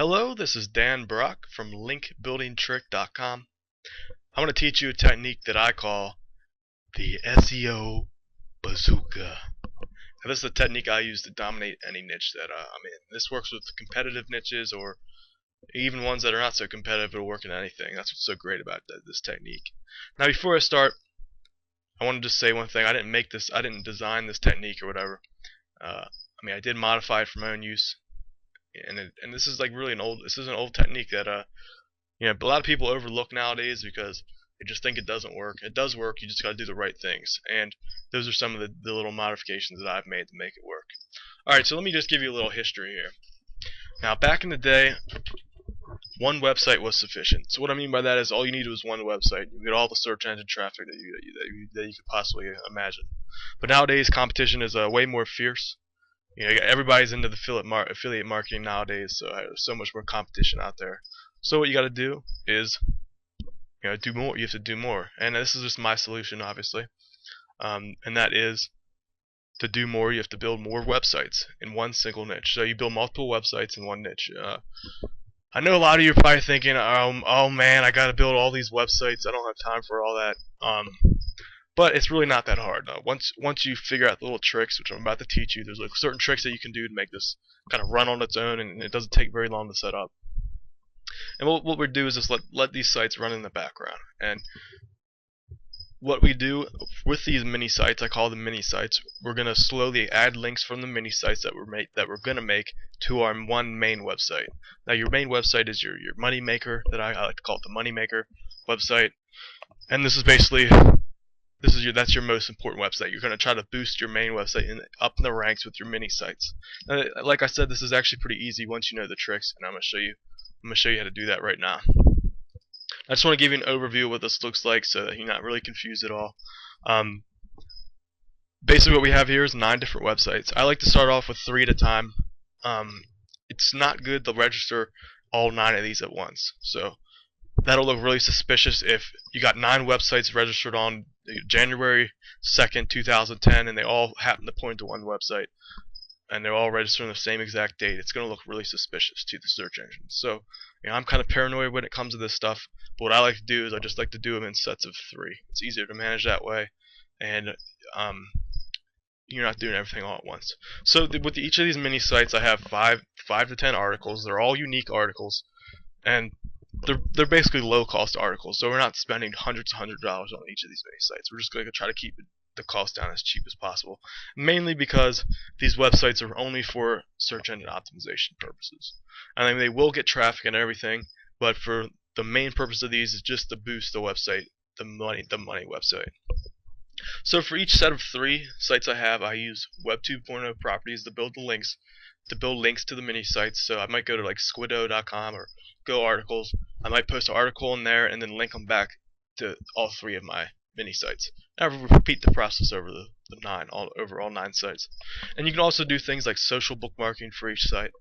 Hello, this is Dan Brock from linkbuildingtrick.com. I'm going to teach you a technique that I call the SEO Bazooka. Now, this is a technique I use to dominate any niche that I'm in. This works with competitive niches or even ones that are not so competitive. It'll work in anything. That's what's so great about this technique. Now, before I start, I want to just say one thing. I didn't design this technique or whatever. I did modify it for my own use. And this is like really this is an old technique that a lot of people overlook nowadays because they just think it doesn't work. It does work. You just got to do the right things, and those are some of the little modifications that I've made to make it work. Alright, so let me just give you a little history here. Now, back in the day, one website was sufficient. So what I mean by that is all you needed was one website. You get all the search engine traffic that you could possibly imagine. But nowadays, competition is way more fierce. Everybody's into the affiliate marketing nowadays, so there's so much more competition out there. So what you got to do is, do more. You have to do more, and this is just my solution, obviously. And that is to do more. You have to build more websites in one single niche. So you build multiple websites in one niche. I know a lot of you are probably thinking, oh man, I got to build all these websites. I don't have time for all that. But it's really not that hard. Once you figure out the little tricks, which I'm about to teach you, there's like certain tricks that you can do to make this kind of run on its own, and it doesn't take very long to set up. And what we do is just let these sites run in the background. And what we do with these mini sites, I call them mini sites, we're gonna slowly add links from the mini sites that we're gonna make to our one main website. Now, your main website is your money maker, that I like to call it the money maker website, and this is basically that's your most important website. You're going to try to boost your main website up in the ranks with your mini sites. Now, like I said, this is actually pretty easy once you know the tricks, and I'm going to show you how to do that right now. I just want to give you an overview of what this looks like so that you're not really confused at all. Basically what we have here is 9 different websites. I like to start off with 3 at a time. It's not good to register all 9 of these at once. So that'll look really suspicious if you got 9 websites registered on January 2nd, 2010, and they all happen to point to one website, and they're all registered on the same exact date. It's going to look really suspicious to the search engine. So, I'm kind of paranoid when it comes to this stuff, but what I like to do is I just like to do them in sets of 3. It's easier to manage that way, and you're not doing everything all at once. So with each of these mini sites, I have 5 to 10 articles. They're all unique articles, and they're basically low-cost articles, so we're not spending hundreds of dollars on each of these mini sites. We're just going to try to keep the cost down as cheap as possible, mainly because these websites are only for search engine optimization purposes. I mean, they will get traffic and everything, but for the main purpose of these is just to boost the website, the money website. So for each set of 3 sites I use Web 2.0 properties to build the links, to the mini sites. So I might go to like squido.com or Go Articles. I might post an article in there and then link them back to all 3 of my mini sites. I repeat the process over over all 9 sites. And you can also do things like social bookmarking for each site.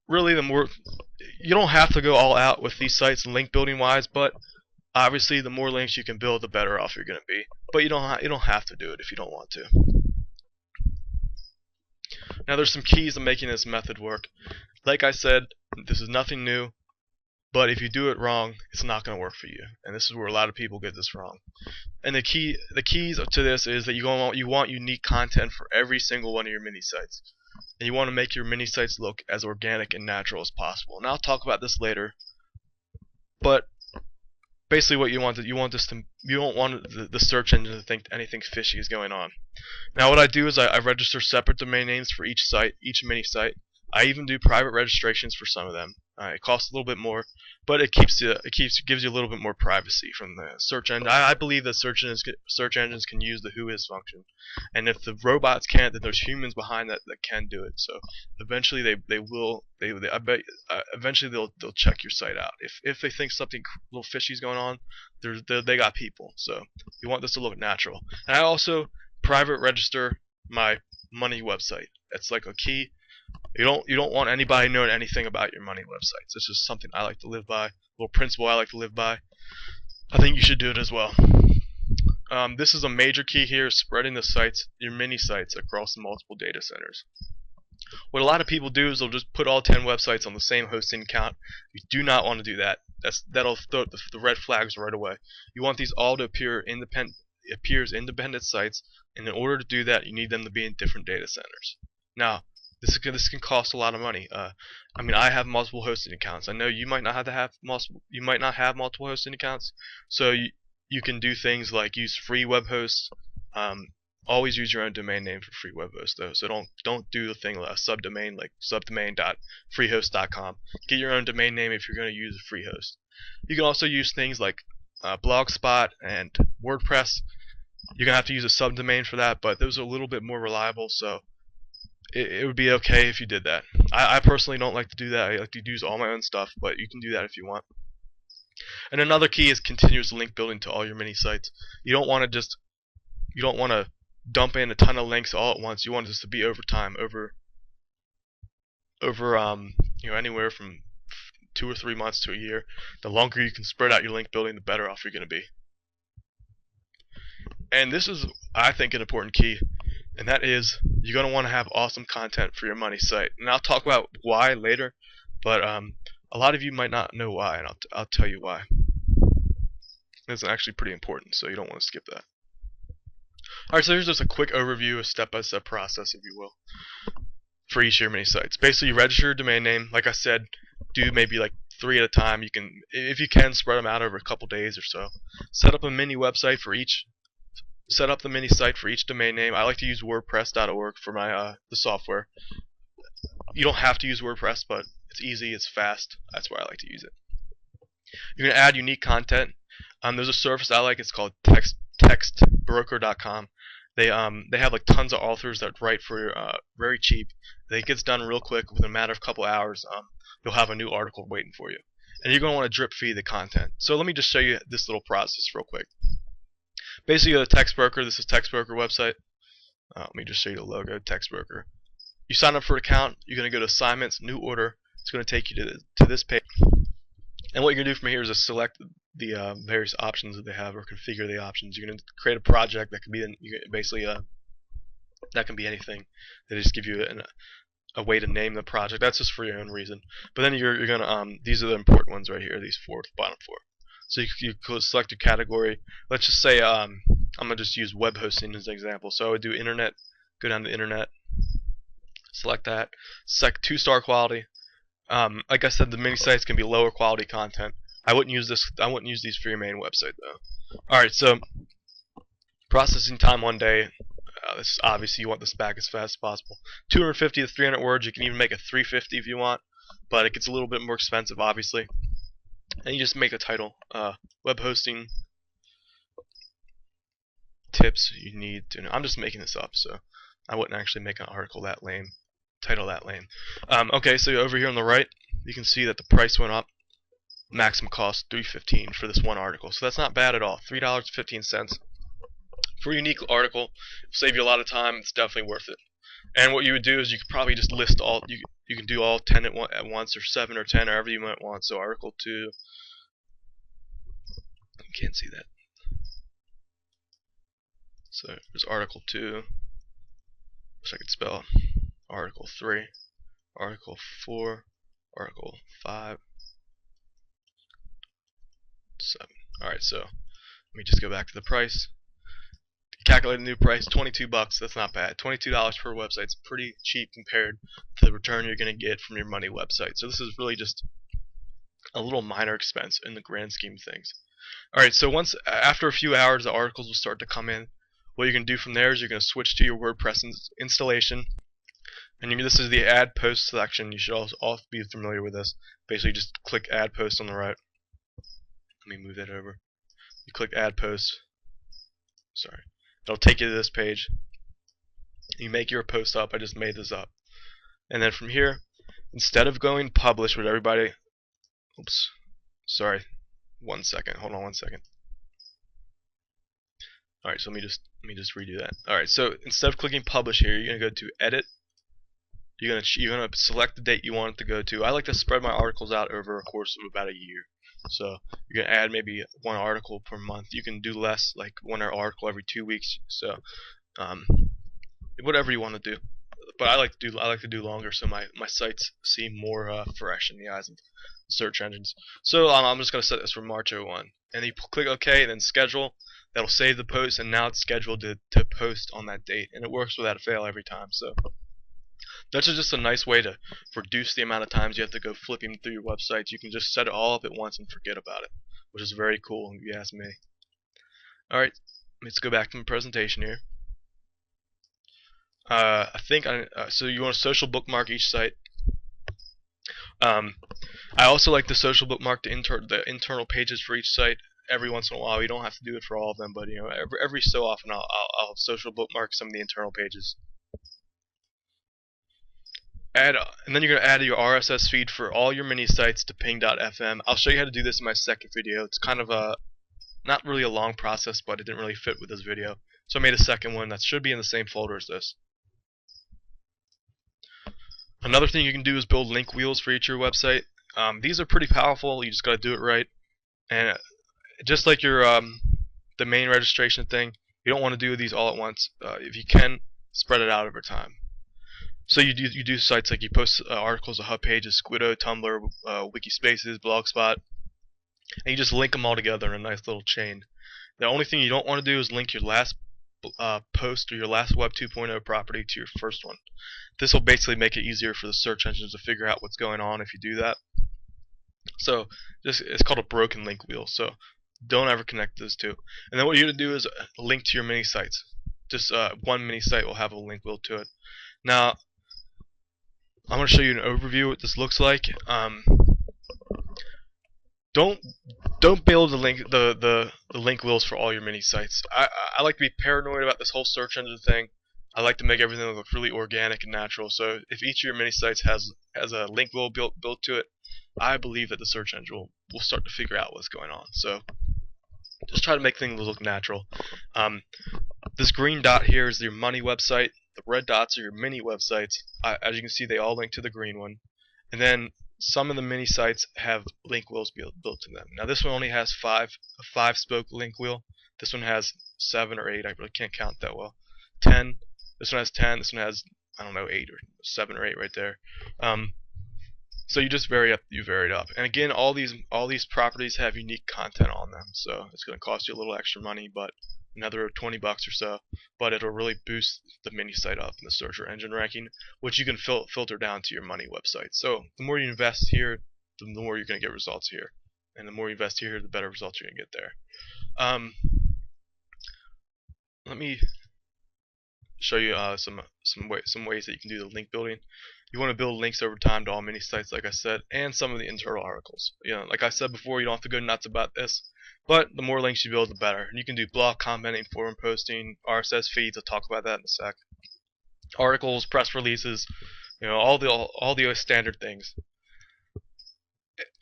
Really, you don't have to go all out with these sites link building wise, but obviously the more links you can build, the better off you're going to be. But you don't have to do it if you don't want to. Now, there's some keys to making this method work. Like I said, this is nothing new, but if you do it wrong, it's not going to work for you. And this is where a lot of people get this wrong. And the keys to this is that you want unique content for every single one of your mini sites. And you want to make your mini sites look as organic and natural as possible. And I'll talk about this later. But basically what you don't want the search engine to think anything fishy is going on. Now what I do is I register separate domain names for each mini site. I even do private registrations for some of them. It costs a little bit more, but it gives you a little bit more privacy from the search engine. I believe that search engines can use the who is function, and if the robots can't, then there's humans behind that can do it. So eventually eventually they'll check your site out. If they think something a little fishy is going on, they got people. So you want this to look natural. And I also private register my money website. It's like a key. You don't want anybody knowing anything about your money websites. This is something I like to live by, a little principle I like to live by. I think you should do it as well. This is a major key here, spreading the sites, your mini sites, across multiple data centers. What a lot of people do is they'll just put all 10 websites on the same hosting account. You do not want to do that. That'll throw the red flags right away. You want these all to appear independent sites, and in order to do that, you need them to be in different data centers. Now, this can cost a lot of money. I mean, I have multiple hosting accounts. I know you might not have multiple hosting accounts, so you can do things like use free web hosts. Always use your own domain name for free web hosts though. So don't do the thing like a subdomain like subdomain.freehost.com. Get your own domain name if you're going to use a free host. You can also use things like Blogspot and WordPress. You're gonna have to use a subdomain for that, but those are a little bit more reliable, so it would be okay if you did that. I personally don't like to do that. I like to use all my own stuff, but you can do that if you want. And another key is continuous link building to all your mini sites. You don't want to dump in a ton of links all at once. You want this to be over time, over anywhere from 2 or 3 months to a year. The longer you can spread out your link building, the better off you're going to be. And this is, I think, an important key, and that is you're going to want to have awesome content for your money site. And I'll talk about why later, but a lot of you might not know why, and I'll tell you why. It's actually pretty important, so you don't want to skip that. Alright, so here's just a quick overview, a step-by-step process, if you will, for each of your mini sites. Basically, you register your domain name. Like I said, do maybe like 3 at a time. You can, if you can, spread them out over a couple days or so. Set up a mini website for each. Set up the mini site for each domain name. I like to use WordPress.org for my the software. You don't have to use WordPress, but it's easy, it's fast. That's why I like to use it. You're gonna add unique content. There's a service I like. It's called textbroker.com. They have like tons of authors that write for very cheap. It gets done real quick within a matter of a couple hours. You'll have a new article waiting for you, and you're gonna want to drip feed the content. So let me just show you this little process real quick. Basically, you go to TextBroker. This is TextBroker website. Let me just show you the logo, TextBroker. You sign up for an account. You're going to go to Assignments, New Order. It's going to take you to this page. And what you're going to do from here is just select the various options that they have, or configure the options. You're going to create a project that can be that can be anything. They just give you a way to name the project. That's just for your own reason. But then you're going to these are the important ones right here. These bottom four. So you could select your category. Let's just say I'm gonna just use web hosting as an example. So I would do internet. Go down to internet. Select that. Select 2-star quality. Like I said, the mini sites can be lower quality content. I wouldn't use this. I wouldn't use these for your main website though. All right. So processing time 1 day. This is obviously you want this back as fast as possible. 250 to 300 words. You can even make it 350 if you want, but it gets a little bit more expensive, obviously. And you just make a title, web hosting tips you need to know. I'm just making this up, so I wouldn't actually make an article that lame, title that lame. Okay, so over here on the right, you can see that the price went up. Maximum cost $3.15 for this one article, so that's not bad at all. $3.15 for a unique article. It'll save you a lot of time. It's definitely worth it. And what you would do is you could probably just list all. You can do all 10 at once, or 7 or 10, however you might want. So article 2. You can't see that. So there's article 2. Wish I could spell. Article 3. Article 4. Article 5. 7. Alright, so let me just go back to the price. Calculate a new price, $22. That's not bad. $22 per website is pretty cheap compared to the return you're going to get from your money website. So this is really just a little minor expense in the grand scheme of things. Alright, so after a few hours, the articles will start to come in. What you can do from there is you're going to switch to your WordPress installation. And this is the add post selection. You should also be familiar with this. Basically, just click add post on the right. Let me move that over. You click add post. Sorry. It'll take you to this page. You make your post up. I just made this up. And then from here, instead of going publish with everybody, oops, sorry, 1 second. Hold on 1 second. All right, so let me just redo that. All right, so instead of clicking publish here, you're gonna go to edit. You're gonna select the date you want it to go to. I like to spread my articles out over a course of about a year. So you're gonna add maybe 1 article per month. You can do less, like 1 article every 2 weeks. So whatever you want to do. but I like to do longer, so my sites seem more fresh in the eyes of search engines. So I'm just gonna set this for March 01, and you click OK, and then schedule. That'll save the post, and now it's scheduled to post on that date, and it works without fail every time. So that's just a nice way to reduce the amount of times you have to go flipping through your websites. You can just set it all up at once and forget about it, which is very cool if you ask me. Alright, let's go back to my presentation here. So you want to social bookmark each site. I also like to social bookmark the internal pages for each site every once in a while. You don't have to do it for all of them, but every so often I'll social bookmark some of the internal pages. And then you're going to add your RSS feed for all your mini sites to ping.fm. I'll show you how to do this in my second video. It's kind of not really a long process, but it didn't really fit with this video. So I made a second one that should be in the same folder as this. Another thing you can do is build link wheels for each of your website. These are pretty powerful. You just got to do it right. And just like your the main registration thing, you don't want to do these all at once. If you can, spread it out over time. So you do sites like you post articles of hub pages, Squiddo, Tumblr, Wikispaces, Blogspot, and you just link them all together in a nice little chain. The only thing you don't want to do is link your last post or your last Web 2.0 property to your first one. This will basically make it easier for the search engines to figure out what's going on if you do that. So it's called a broken link wheel. So don't ever connect those two. And then what you're going to do is link to your mini sites. Just one mini site will have a link wheel to it. Now I'm going to show you an overview of what this looks like. Don't build the link wheels for all your mini sites. I like to be paranoid about this whole search engine thing. I like to make everything look really organic and natural. So if each of your mini sites has a link wheel built to it, I believe that the search engine will start to figure out what's going on. So just try to make things look natural. This green dot here is your money website. The red dots are your mini websites. As you can see, they all link to the green one. And then some of the mini sites have link wheels built in them. Now this one only has a 5-spoke link wheel. This one has 7 or 8. I really can't count that well. 10. This one has 10. This one has, I don't know, 8 or 7 or 8 right there. So you just vary it up. And again, all these properties have unique content on them. So it's going to cost you a little extra money, but another 20 bucks or so. But it'll really boost the mini site up in the search engine ranking, which you can filter down to your money website. So the more you invest here, the more you're going to get results here. And the more you invest here, the better results you're going to get there. Let me show you some ways that you can do the link building. You want to build links over time to all mini sites, like I said, and some of the internal articles. Like I said before, you don't have to go nuts about this, but the more links you build, the better. And you can do blog commenting, forum posting, RSS feeds. I'll talk about that in a sec. Articles, press releases, all the standard things.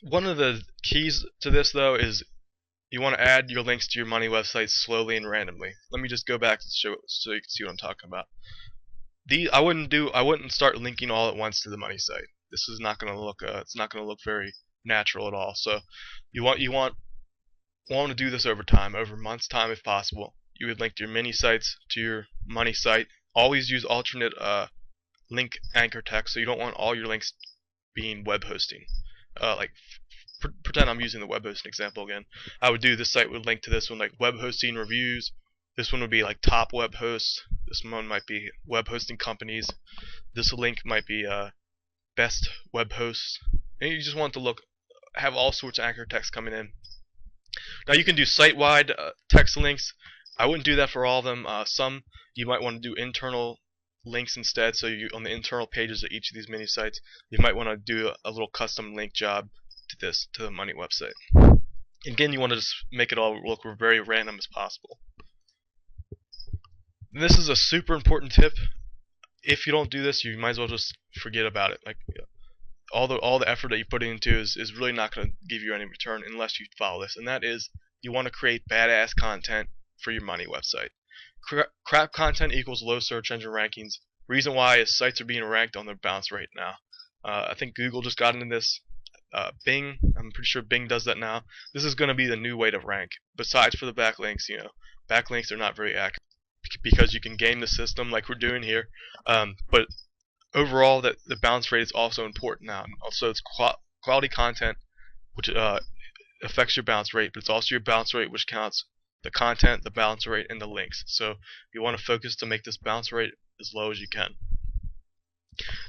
One of the keys to this, though, is you want to add your links to your money website slowly and randomly. Let me just go back to show so you can see what I'm talking about. I wouldn't start linking all at once to the money site. This is not going to look it's not going to look very natural at all. So you want to do this over time, over months' time if possible. You would link your mini sites to your money site. Always use alternate link anchor text, so you don't want all your links being web hosting. Pretend I'm using the web hosting example again. I would do this site would link to this one, like web hosting reviews. This one would be like top web hosts. This one might be web hosting companies. This link might be best web hosts. And you just want to have all sorts of anchor text coming in. Now you can do site-wide text links. I wouldn't do that for all of them. Some you might want to do internal links instead. So on the internal pages of each of these mini sites, you might want to do a little custom link job to the money website. Again, you want to just make it all look very random as possible. This is a super important tip. If you don't do this, you might as well just forget about it. Like all the effort that you put into is really not going to give you any return unless you follow this. And that is, you want to create badass content for your money website. Crap content equals low search engine rankings. Reason why is sites are being ranked on their bounce rate now. I think Google just got into this. Bing, I'm pretty sure Bing does that now. This is going to be the new way to rank. Besides for the backlinks, backlinks are not very accurate because you can game the system like we're doing here. But overall, that the bounce rate is also important now. And also, it's quality content, which affects your bounce rate, but it's also your bounce rate which counts the content, the bounce rate, and the links. So you want to focus to make this bounce rate as low as you can.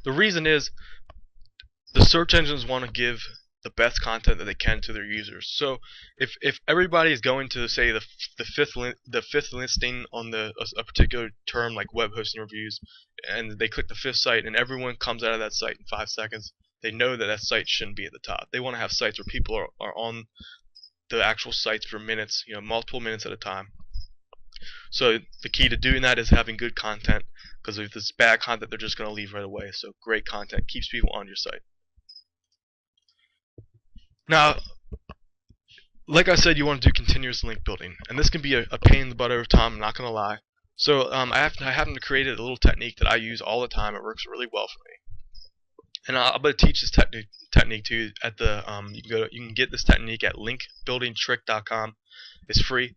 The reason is the search engines want to give the best content that they can to their users. So if everybody is going to say the fifth listing on a particular term like web hosting reviews, and they click the fifth site and everyone comes out of that site in 5 seconds, they know that that site shouldn't be at the top. They want to have sites where people are on the actual sites for minutes, multiple minutes at a time. So the key to doing that is having good content, because if it's bad content, they're just going to leave right away. So great content keeps people on your site. Now, like I said, you want to do continuous link building, and this can be a pain in the butt over time, I'm not going to lie. So I happen to create a little technique that I use all the time. It works really well for me. And I'm going to teach this technique to you at the you can get this technique at linkbuildingtrick.com. It's free.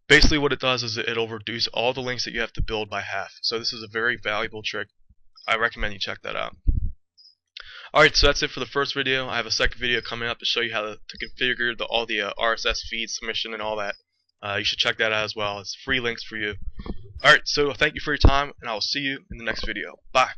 Basically what it does is it'll reduce all the links that you have to build by half. So this is a very valuable trick. I recommend you check that out. Alright, so that's it for the first video. I have a second video coming up to show you how to configure all the RSS feed submission and all that. You should check that out as well. It's free links for you. Alright, so thank you for your time, and I will see you in the next video. Bye.